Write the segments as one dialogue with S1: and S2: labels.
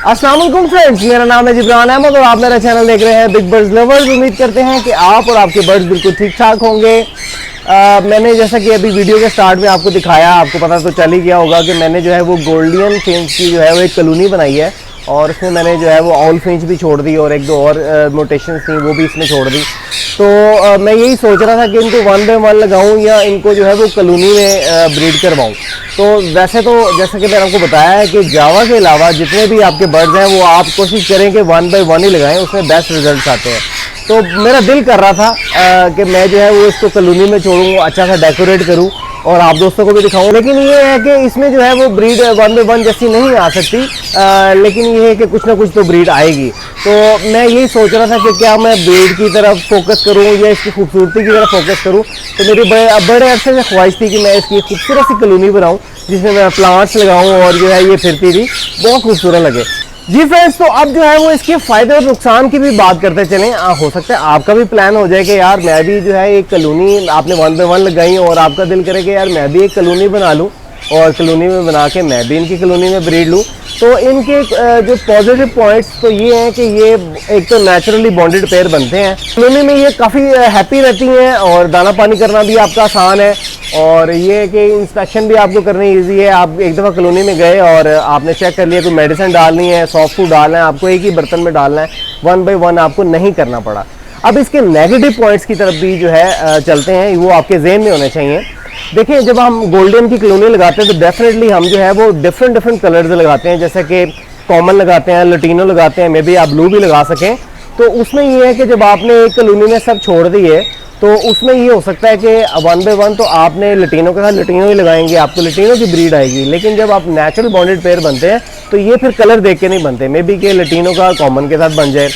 S1: अस्सलाम वालेकुम फ्रेंड्स, मेरा नाम है जिब्रान अहमद और आप मेरा चैनल देख रहे हैं बिग बर्ड्स लवर्स। उम्मीद करते हैं कि आप और आपके बर्ड्स बिल्कुल ठीक ठाक होंगे। मैंने जैसा कि अभी वीडियो के स्टार्ट में आपको दिखाया, आपको पता तो चल ही गया होगा कि मैंने जो है वो गोल्डन फिंच की जो है वो एक कॉलोनी बनाई है और उसमें मैंने जो है वो ऑल फिंच भी छोड़ दी और एक दो और मोटेशंस थी वो भी इसमें छोड़ दी। तो मैं यही सोच रहा था कि इनको 1 बाय 1 लगाऊं या इनको जो है वो कॉलोनी में ब्रीड करवाऊं। तो वैसे तो जैसा कि मैंने आपको बताया है कि जावा के अलावा जितने भी आपके बर्ड्स हैं वो आप कोशिश करें कि 1 बाय 1 ही लगाएं, उसमें बेस्ट रिजल्ट आते हैं। तो मेरा दिल कर रहा था कि मैं जो है वो इसको कॉलोनी में छोड़ूँ, अच्छा सा डेकोरेट करूँ और आप दोस्तों को भी दिखाऊं। लेकिन ये है कि इसमें जो है वो ब्रीड 1 बाय 1 जैसी नहीं आ सकती, लेकिन ये है कि कुछ ना कुछ तो ब्रीड आएगी। तो मैं यही सोच रहा था कि क्या मैं ब्रीड की तरफ फोकस करूं या इसकी खूबसूरती की तरफ फोकस करूं। तो मेरी बड़े अरसे से ख्वाहिश थी कि मैं इसकी खूबसूरत सी कॉलोनी बनाऊं जिसमें मैं प्लांट्स लगाऊं और जो है ये फिरती थी बहुत खूबसूरत लगे। जी फ्रेंड्स, तो अब जो है वो इसके फायदे और नुकसान की भी बात करते चलें। हो सकता है आपका भी प्लान हो जाए कि यार मैं भी जो है एक कॉलोनी, आपने 1 बाय 1 लगाई और आपका दिल करे कि यार मैं भी एक कॉलोनी बना लूँ और कॉलोनी में बना के मैं भी इनकी कॉलोनी में ब्रीड लूँ। तो इनके जो पॉजिटिव पॉइंट्स तो ये हैं कि ये एक तो नेचुरली बॉन्डेड पेयर बनते हैं, कॉलोनी में ये काफ़ी हैप्पी रहती हैं और दाना पानी करना भी आपका आसान है। और ये कि इंस्पेक्शन भी आपको करनी ईजी है। आप एक दफ़ा कॉलोनी में गए और आपने चेक कर लिया कोई मेडिसिन डालनी है, सॉफ्ट फूड डालना है, आपको एक ही बर्तन में डालना है, 1 बाय 1 आपको नहीं करना पड़ा। अब इसके नेगेटिव पॉइंट्स की तरफ भी जो है चलते हैं, वो आपके ज़हन में होने चाहिए। देखिए, जब हम गोल्डन की कॉलोनी लगाते हैं तो डेफिनेटली हम जो है वो डिफरेंट कलर्स लगाते हैं, जैसे कि कॉमन लगाते हैं, लटीनो लगाते हैं, मे बी आप ब्लू भी लगा सकें। तो उसमें ये है कि जब आपने एक कॉलोनी में सब छोड़ दिए तो उसमें ये हो सकता है कि 1 बाय 1 तो आपने लटीनो के साथ लटीनो ही लगाएंगे, आपको लटीनो की ब्रीड आएगी। लेकिन जब आप नेचुरल बॉन्डेड पेयर बनते हैं तो ये फिर कलर देख के नहीं बनते, मे बी कि लटीनो का कॉमन के साथ बन जाए,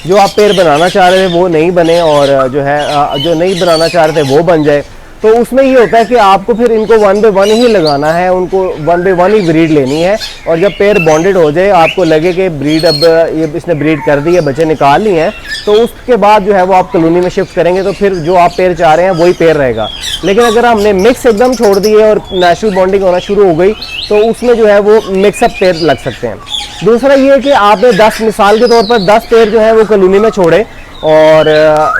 S1: जो आप पेयर बनाना चाह रहे थे वो नहीं बने और जो है जो नहीं बनाना चाह रहे थे वो बन जाए। तो उसमें ये होता है कि आपको फिर इनको 1 बाय 1 ही लगाना है, उनको 1 बाय 1 ही ब्रीड लेनी है। और जब पेयर बॉन्डेड हो जाए, आपको लगे कि ब्रीड अब ये इसने ब्रीड कर दी है, बच्चे निकाल लिए हैं, तो उसके बाद जो है वो आप कॉलोनी में शिफ्ट करेंगे तो फिर जो आप पेयर चाह रहे हैं वही पेयर रहेगा। लेकिन अगर हमने मिक्स एकदम छोड़ दिए और नेचुरल बॉन्डिंग होना शुरू हो गई तो उसमें जो है वो मिक्सअप पेयर लग सकते हैं। दूसरा ये है कि आपने 10 मिसाल के तौर पर 10 पेयर जो है वो कॉलोनी में छोड़े और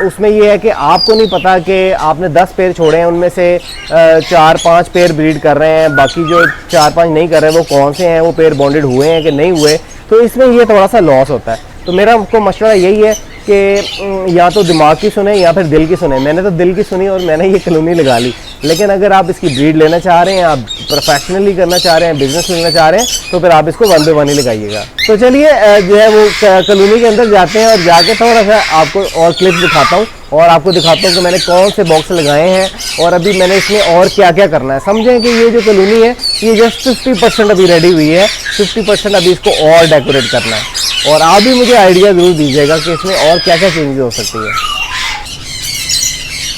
S1: उसमें ये है कि आपको नहीं पता कि आपने 10 पेयर छोड़े हैं, उनमें से 4-5 पेयर ब्रीड कर रहे हैं, बाकी जो 4-5 नहीं कर रहे वो कौन से हैं, वो पेयर बॉन्डेड हुए हैं कि नहीं हुए। तो इसमें ये थोड़ा सा लॉस होता है। तो मेरा आपको मशवरा यही है कि या तो दिमाग की सुने या फिर दिल की सुने। मैंने तो दिल की सुनी और मैंने ये कॉलोनी लगा ली। लेकिन अगर आप इसकी ब्रीड लेना चाह रहे हैं, आप प्रोफेशनली करना चाह रहे हैं, बिजनेस लेना चाह रहे हैं, तो फिर आप इसको 1 बाय 1 ही लगाइएगा। तो चलिए जो है वो कॉलोनी के अंदर जाते हैं और जाके थोड़ा सा आपको और क्लिप्स दिखाता हूँ और आपको दिखाता हूँ कि मैंने कौन से बॉक्स लगाए हैं और अभी मैंने इसमें और क्या क्या करना है। समझें कि ये जो कॉलोनी है ये जस्ट 50% अभी रेडी हुई है, 50% अभी इसको और डेकोरेट करना है। और आप भी मुझे आइडिया ज़रूर दीजिएगा कि इसमें और क्या क्या चेंजेस हो सकती है।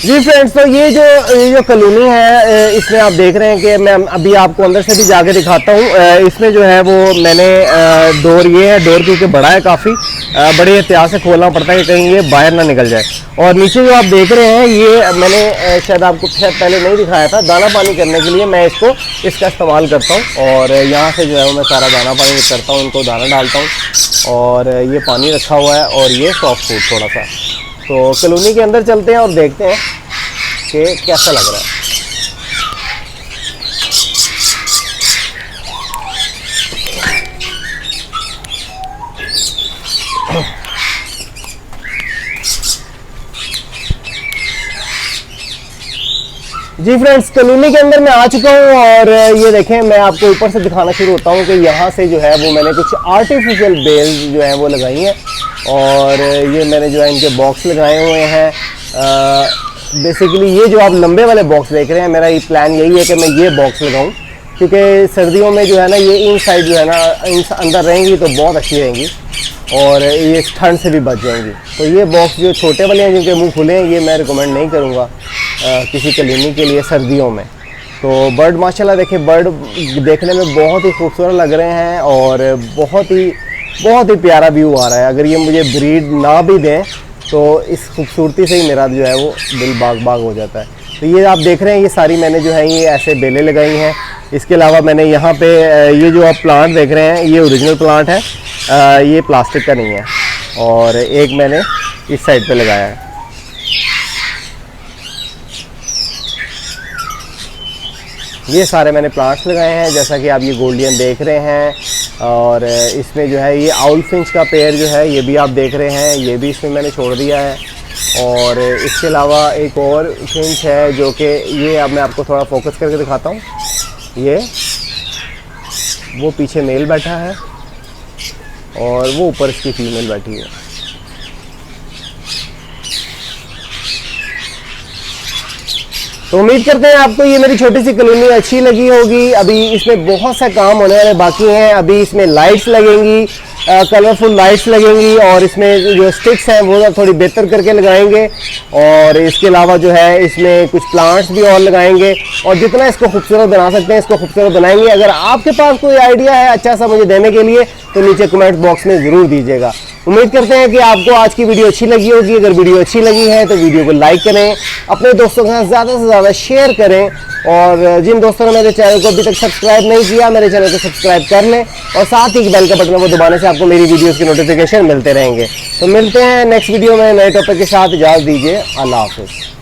S1: जी फ्रेंड्स, तो ये जो कॉलोनी है इसमें आप देख रहे हैं कि मैं अभी आपको अंदर से भी जाके दिखाता हूँ। इसमें जो है वो मैंने डोर, ये है डोर क्योंकि बड़ा है काफ़ी, बड़े एहतियात से खोलना पड़ता है कि कहीं ये बाहर ना निकल जाए। और नीचे जो आप देख रहे हैं ये मैंने शायद आपको पहले नहीं दिखाया था, दाना पानी करने के लिए मैं इसका इस्तेमाल करता हूँ। और यहाँ से जो है वो मैं सारा दाना पानी करता हूँ, इनको दाना डालता हूँ और ये पानी रखा हुआ है और ये सॉफ्ट फूड थोड़ा सा। तो कॉलोनी के अंदर चलते हैं और देखते हैं कि कैसा लग रहा है। जी फ्रेंड्स, कॉलोनी के अंदर मैं आ चुका हूँ और ये देखें, मैं आपको ऊपर से दिखाना शुरू होता हूँ कि यहाँ से जो है वो मैंने कुछ आर्टिफिशियल बेल्स जो हैं वो लगाई हैं और ये मैंने जो है इनके बॉक्स लगाए हुए हैं। बेसिकली ये जो आप लंबे वाले बॉक्स देख रहे हैं, मेरा ये प्लान यही है कि मैं ये बॉक्स लगाऊं क्योंकि सर्दियों में जो है ना ये इन साइड जो है ना अंदर रहेंगी तो बहुत अच्छी रहेंगी और ये ठंड से भी बच जाएंगी। तो ये बॉक्स जो छोटे वाले हैं जिनके मुंह खुले हैं, ये मैं रिकमेंड नहीं करूँगा किसी कॉलोनी के लिए सर्दियों में। तो बर्ड माशाल्लाह देखें, बर्ड देखने में बहुत ही खूबसूरत लग रहे हैं और बहुत ही प्यारा व्यू आ रहा है। अगर ये मुझे ब्रीड ना भी दें तो इस खूबसूरती से ही मेरा जो है वो दिल बाग हो जाता है। तो ये आप देख रहे हैं, ये सारी मैंने जो है ये ऐसे बेलें लगाई हैं। इसके अलावा मैंने यहाँ पे ये जो आप प्लांट देख रहे हैं ये ओरिजिनल प्लांट है ये प्लास्टिक का नहीं है, और एक मैंने इस साइड पे लगाया है। ये सारे मैंने प्लांट्स लगाए हैं, जैसा कि आप ये गोल्डियन देख रहे हैं, और इसमें जो है ये आउल फिंच का पेड़ जो है ये भी आप देख रहे हैं, ये भी इसमें मैंने छोड़ दिया है। और इसके अलावा एक और फिंच है जो कि ये अब मैं आपको थोड़ा फोकस करके दिखाता हूँ। ये वो पीछे मेल बैठा है और वो ऊपर इसकी फीमेल बैठी है। तो उम्मीद करते हैं आपको ये मेरी छोटी सी कॉलोनी अच्छी लगी होगी। अभी इसमें बहुत सा काम होने वाले बाकी हैं। अभी इसमें लाइट्स लगेंगी, कलरफुल लाइट्स लगेंगी, और इसमें जो स्टिक्स हैं वो थोड़ी बेहतर करके लगाएंगे, और इसके अलावा जो है इसमें कुछ प्लांट्स भी और लगाएंगे, और जितना इसको खूबसूरत बना सकते हैं इसको खूबसूरत बनाएंगे। अगर आपके पास कोई आइडिया है अच्छा सा मुझे देने के लिए तो नीचे कमेंट बॉक्स में ज़रूर दीजिएगा। उम्मीद करते हैं कि आपको आज की वीडियो अच्छी लगी होगी। अगर वीडियो अच्छी लगी है तो वीडियो को लाइक करें, अपने दोस्तों के साथ ज़्यादा से ज़्यादा शेयर करें, और जिन दोस्तों ने मेरे चैनल को अभी तक सब्सक्राइब नहीं किया मेरे चैनल को सब्सक्राइब कर लें, और साथ ही बेल का बटन वो दबाने से आपको मेरी वीडियोस की नोटिफिकेशन मिलते रहेंगे। तो मिलते हैं नेक्स्ट वीडियो में नए टॉपिक के साथ। इजाज़त दीजिए, अल्लाह हाफ़िज़।